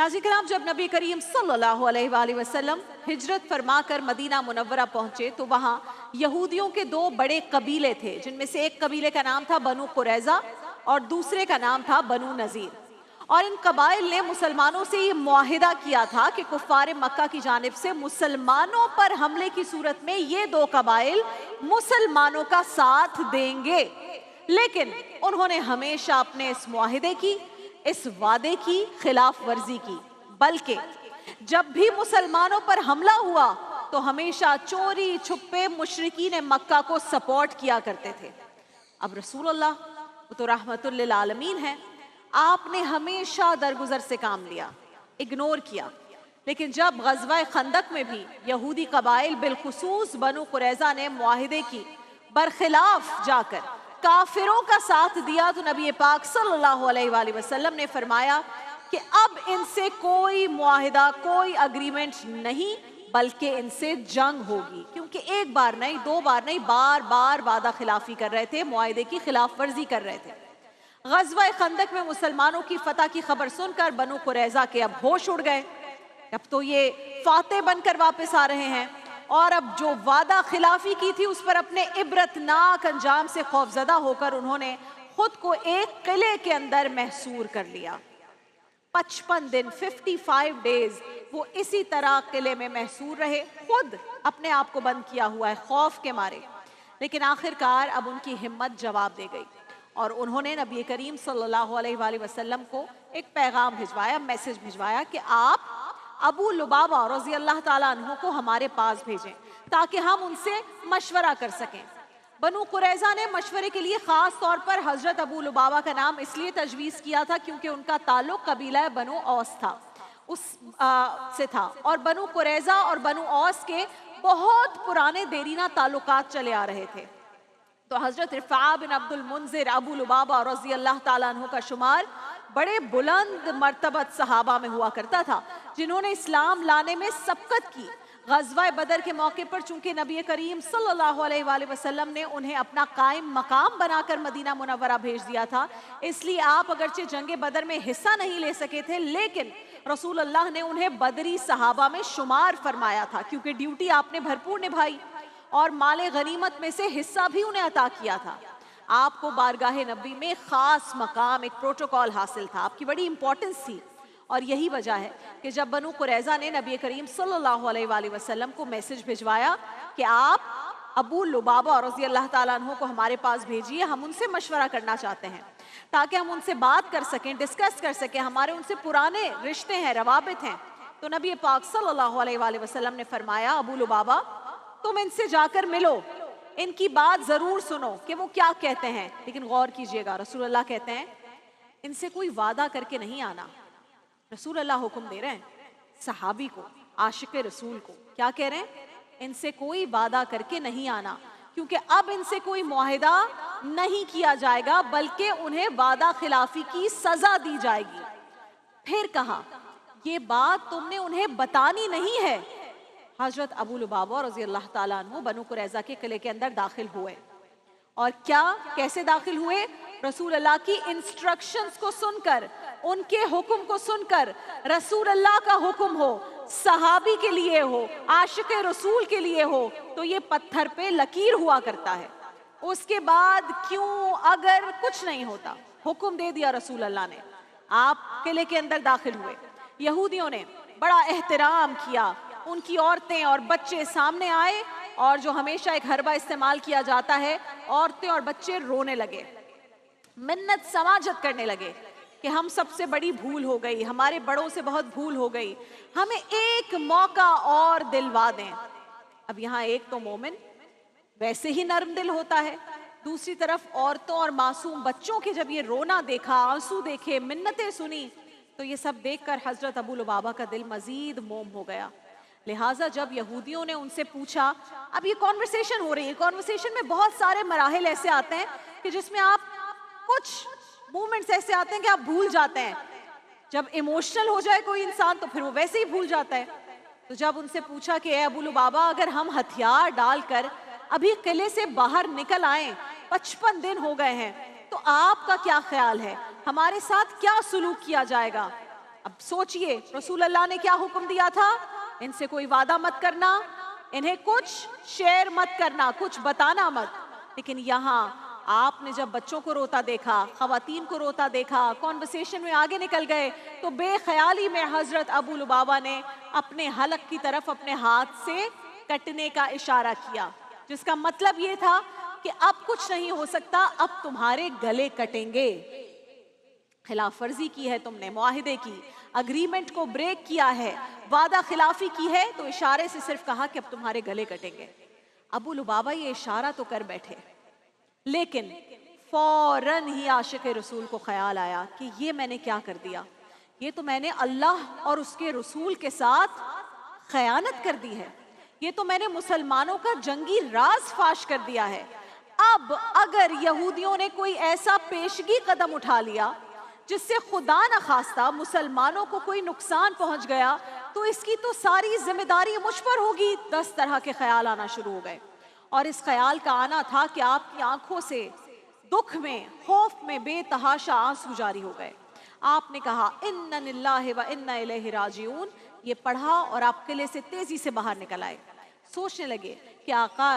नाज़रीन करام, जब नबी करीम सल्लल्लाहु अलैहि वसल्लम हिजरत फरमा कर मदीना मुनव्वरा पहुंचे तो वहाँ यहूदियों के दो बड़े कबीले थे, जिनमें से एक कबीले का नाम था बनु कुरैज़ा और दूसरे का नाम था बनु नज़ीर। और इन कबाइल ने मुसलमानों से ये मुआहिदा किया था कि कुफ़ार मक्का की जानिब से मुसलमानों पर हमले की सूरत में ये दो कबाइल मुसलमानों का साथ देंगे। लेकिन उन्होंने हमेशा अपने इस मुआहिदे की, इस वादे की खिलाफ वर्जी की, बल्कि जब भी मुसलमानों पर हमला हुआ तो हमेशा चोरी छुपे मुशरिकीन मक्का को सपोर्ट किया करते थे। अब रसूलुल्लाह वो तो रहमतुल लिल आलमीन है, आपने हमेशा दरगुजर से काम लिया, इग्नोर किया। लेकिन जब गज़वा खंदक में भी यहूदी कबाइल बिलखुसूस बनु कुरैज़ा ने मुआहिदे की बरखिलाफ जाकर काफिरों का साथ दिया तो नबी पाक सल्लल्लाहु अलैहि वसल्लम ने फरमाया कि अब इनसे कोई मुआहिदा, कोई अग्रीमेंट नहीं, बल्कि इनसे जंग होगी। क्योंकि एक बार नहीं, दो बार नहीं, बार बार वादा खिलाफी कर रहे थे, मुआहिदे की खिलाफ वर्जी कर रहे थे। गज़वा खंदक में मुसलमानों की फतह की खबर सुनकर बनु कुरैज़ा के अब होश उड़ गए। अब तो ये फातेह बनकर वापस आ रहे हैं और अब जो वादा खिलाफी की थी उस पर अपने इबरतनाक अंजाम से खौफजदा होकर उन्होंने खुद को एक किले के अंदर महसूर कर लिया। 55 दिन 55 डेज वो इसी तरह किले में महसूर रहे, खुद अपने आप को बंद किया हुआ है खौफ के मारे। लेकिन आखिरकार अब उनकी हिम्मत जवाब दे गई और उन्होंने नबी करीम सल्लल्लाहु अलैहि वसल्लम को एक पैगाम भिजवाया, मैसेज भिजवाया कि आप अबू लुबाबा रज़ी अल्लाह ताला अन्हु को हमारे पास भेजें ताकि हम उनसे मशवरा कर सकें। बनु कुरैज़ा ने मशवरे के लिए ख़ास तौर पर हज़रत अबू लुबाबा का नाम इसलिए तजवीज़ किया था क्योंकि उनका ताल्लुक़ कबीला बनु औस था, से था। और बनु कुरैज़ा और बनु औस के बहुत पुराने देरीना ताल्लुकात चले आ रहे थे। तो हज़रत रिफ़ा बिन अब्दुल मुंज़िर अबू लुबाबा रज़ी अल्लाह ताला अन्हु का शुमार बड़े बुलंद मर्तबत सहाबा में हुआ करता था, जिन्होंने इस्लाम लाने में सबकत की। ग़ज़वा बदर के मौके पर चूंकि नबी करीम सल्लल्लाहु अलैहि वसल्लम ने उन्हें अपना कायम मकाम बनाकर मदीना मुनव्वरा भेज दिया था, इसलिए आप अगरचे जंगे बदर में हिस्सा नहीं ले सके थे, लेकिन रसूल अल्लाह ने उन्हें बदरी सहाबा में शुमार फरमाया था क्योंकि ड्यूटी आपने भरपूर निभाई और माले गनीमत में से हिस्सा भी उन्हें अता किया था। आपको बारगाह नबी में ख़ास मकाम, एक प्रोटोकॉल हासिल था, आपकी बड़ी इंपॉर्टेंस थी। और यही वजह है कि जब बनु कुरैज़ा ने नबी करीम सल्लल्लाहु अलैहि वसल्लम को मैसेज भिजवाया कि आप अबू लुबाबा रज़ी अल्लाह ताला अन्हु को हमारे पास भेजिए, हम उनसे मशवरा करना चाहते हैं ताकि हम उनसे बात कर सकें, डिस्कस कर सकें, हमारे उनसे पुराने रिश्ते हैं, रवाबित हैं। तो नबी पाक सल्लल्लाहु अलैहि वसल्लम ने फरमाया, अबू लुबाबा तुम इनसे जाकर मिलो, इनकी बात जरूर सुनो कि वो क्या कहते हैं। लेकिन गौर कीजिएगा, रसूल अल्लाह कहते हैं इनसे कोई वादा करके नहीं आना। रसूल अल्लाह हुक्म दे रहे हैं सहाबी को, आशिक रसूल को, क्या कह रहे हैं? इनसे कोई वादा करके नहीं आना, क्योंकि अब इनसे कोई मुआहिदा नहीं किया जाएगा बल्कि उन्हें वादा खिलाफी की सजा दी जाएगी। फिर कहा ये बात तुमने उन्हें बतानी नहीं है। हजरत अबू लुबाबा रज़ी अल्लाह ताला अन्हु बनु कुरैज़ा के किले के अंदर दाखिल हुए और क्या, कैसे दाखिल हुए? रसूल अल्लाह की इंस्ट्रक्शंस को सुनकर, उनके हुक्म को सुनकर। रसूल अल्लाह का हुक्म हो, सहाबी के लिए हो, आशिक रसूल के लिए हो, तो ये पत्थर पे लकीर हुआ करता है। उसके बाद क्यों अगर कुछ नहीं होता, हुक्म दे दिया रसूल अल्लाह ने, आप किले के अंदर दाखिल हुए। यहूदियों ने बड़ा एहतराम किया, उनकी औरतें और बच्चे सामने आए और जो हमेशा एक हरबा इस्तेमाल किया जाता है, औरतें और बच्चे रोने लगे, मिन्नत समाजत करने लगे कि हम सबसे बड़ी भूल हो गई, हमारे बड़ों से बहुत भूल हो गई, हमें एक मौका और दिलवा दें। अब यहाँ एक तो मोमिन वैसे ही नर्म दिल होता है, दूसरी तरफ औरतों और मासूम बच्चों के जब ये रोना देखा, आंसू देखे, मिन्नतें सुनी, तो ये सब देखकर हजरत अबू लुबाबा का दिल मजीद मोम हो गया। लिहाजा जब यहूदियों ने उनसे पूछा, अब ये कॉन्वर्सेशन हो रही है, कॉन्वर्सेशन में बहुत सारे मराहिल ऐसे आते हैं कि जिसमें आप कुछ मूवमेंट्स ऐसे आते हैं कि आप भूल जाते हैं। जब इमोशनल हो जाए कोई इंसान तो फिर वो वैसे ही भूल जाता है। तो जब उनसे पूछा कि ए अबू लुबाबा, अगर हम हथियार डालकर अभी किले से बाहर निकल आए, 55 दिन हो गए हैं, तो आपका क्या ख्याल है, हमारे साथ क्या सुलूक किया जाएगा? اب سوچئے رسول اللہ نے کیا حکم دیا تھا؟ ان سے کوئی وعدہ مت کرنا، انہیں کچھ شیئر مت کرنا، کچھ بتانا مت. لیکن یہاں آپ نے جب بچوں کو روتا دیکھا، خواتین کو روتا دیکھا، کانورسیشن میں آگے نکل گئے، تو بے خیالی میں حضرت ابو لبابہ نے اپنے حلق کی طرف اپنے ہاتھ سے کٹنے کا اشارہ کیا، جس کا مطلب یہ تھا کہ اب کچھ نہیں ہو سکتا، اب تمہارے گلے کٹیں گے. خلاف ورزی کی ہے تم نے، معاہدے کی، اگریمنٹ کو بریک کیا ہے، وعدہ خلافی کی ہے، تو اشارے سے صرف کہا کہ اب تمہارے گلے کٹیں گے. ابو لبابہ یہ اشارہ تو کر بیٹھے، لیکن فوراً ہی عاشق رسول کو خیال آیا کہ یہ میں نے کیا کر دیا، یہ تو میں نے اللہ اور اس کے رسول کے ساتھ خیانت کر دی ہے، یہ تو میں نے مسلمانوں کا جنگی راز فاش کر دیا ہے. اب اگر یہودیوں نے کوئی ایسا پیشگی قدم اٹھا لیا جس سے خدا نخواستہ مسلمانوں کو کوئی نقصان پہنچ گیا تو اس کی تو ساری ذمہ داری مجھ پر ہوگی. 10 طرح کے خیال آنا شروع ہو گئے، اور اس خیال کا آنا تھا کہ آپ کی آنکھوں سے دکھ میں، خوف میں بے تحاشا آنسو جاری ہو گئے. آپ نے کہا اِنَّ لِلَّهِ وَإِنَّ إِلَيْهِ راجعون، یہ پڑھا اور آپ قلعے سے تیزی سے باہر نکل آئے. سوچنے لگے کہ آقا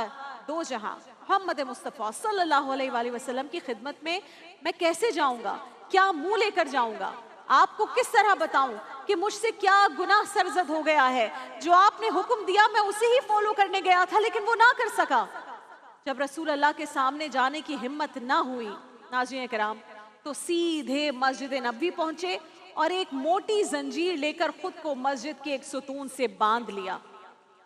دو جہاں محمد مصطفیٰ صلی اللہ علیہ وآلہ وسلم کی خدمت میں کیسے جاؤں گا، کیا منہ لے کر جاؤں گا، آپ کو کس طرح بتاؤں کہ مجھ سے کیا گناہ سرزد ہو گیا ہے، جو آپ نے حکم دیا میں اسے ہی فالو کرنے گیا تھا لیکن وہ نہ کر سکا. جب رسول اللہ کے سامنے جانے کی ہمت نہ ہوئی ناظرین کرام، تو سیدھے مسجد نبوی پہنچے اور ایک موٹی زنجیر لے کر خود کو مسجد کے ایک ستون سے باندھ لیا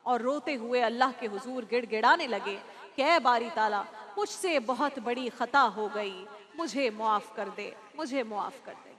اور روتے ہوئے اللہ کے حضور گڑ گڑانے لگے کہ اے باری تعالیٰ، مجھ سے بہت بڑی خطا ہو گئی، مجھے معاف کر دے، مجھے معاف کر دے.